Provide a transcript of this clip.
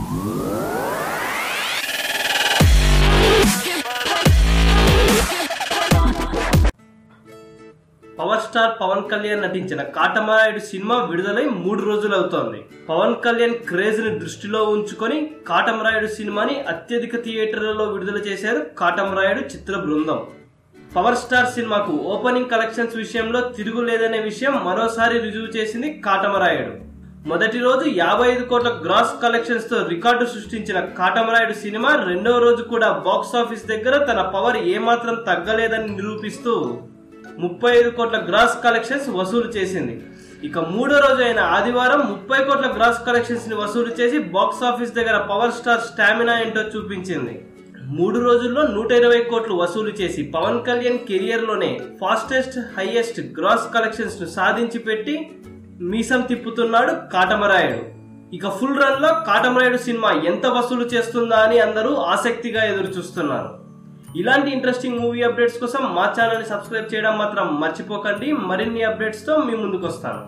Power star Pawan Kalyan నటించిన Katamarayudu cinema విడుదలై 3 రోజులు అవుతోంది. పవన్ కళ్యాణ్ క్రేజ్ ని దృష్టిలో ఉంచుకొని కాటమరాయుడు సినిమాని అత్యధిక థియేటర్లలో విడుదల చేశారు కాటమరాయుడు చిత్ర బృందం. పవర్ స్టార్ సినిమాకు ఓపెనింగ్ కలెక్షన్స్ విషయంలో తిరుగులేదనే విషయం మరోసారి రుజువు చేసింది కాటమరాయుడు. మొదటి రోజు 55 కోట్ల గ్రాస్ కలెక్షన్స్ తో రికార్డు సృష్టించిన కాటమరాయుడు సినిమా రెండవ రోజు కూడా బాక్సాఫీస్ దగ్గర తన పవర్ ఏమాత్రం తగ్గలేదని నిరూపిస్తూ 35 కోట్ల గ్రాస్ కలెక్షన్స్ వసూలు చేసింది. ఇక మూడో రోజు అయిన ఆదివారం 30 కోట్ల గ్రాస్ కలెక్షన్స్ ని వసూలు చేసి బాక్సాఫీస్ దగ్గర పవర్ స్టార్ స్టామినా ఏంటో చూపించింది. 3 రోజుల్లో 120 కోట్లు వసూలు చేసి పవన్ కళ్యాణ్ కెరియర్ లోనే ఫాస్టెస్ట్ హైయెస్ట్ గ్రాస్ కలెక్షన్స్ ను సాధించి పెట్టి మీసం తిప్పుతున్నాడు కాటమరాయుడు. ఇక ఫుల్ రన్ లో కాటమరాయుడు సినిమా ఎంత వసూలు చేస్తుందా అని అందరూ ఆసక్తిగా ఎదురు చూస్తున్నారు. ఇలాంటి ఇంట్రెస్టింగ్ మూవీ అప్డేట్స్ కోసం మా ఛానల్ ని సబ్స్క్రైబ్ చేయడం మాత్రం మర్చిపోకండి. మరిన్ని అప్డేట్స్ తో మీ ముందుకు వస్తాను.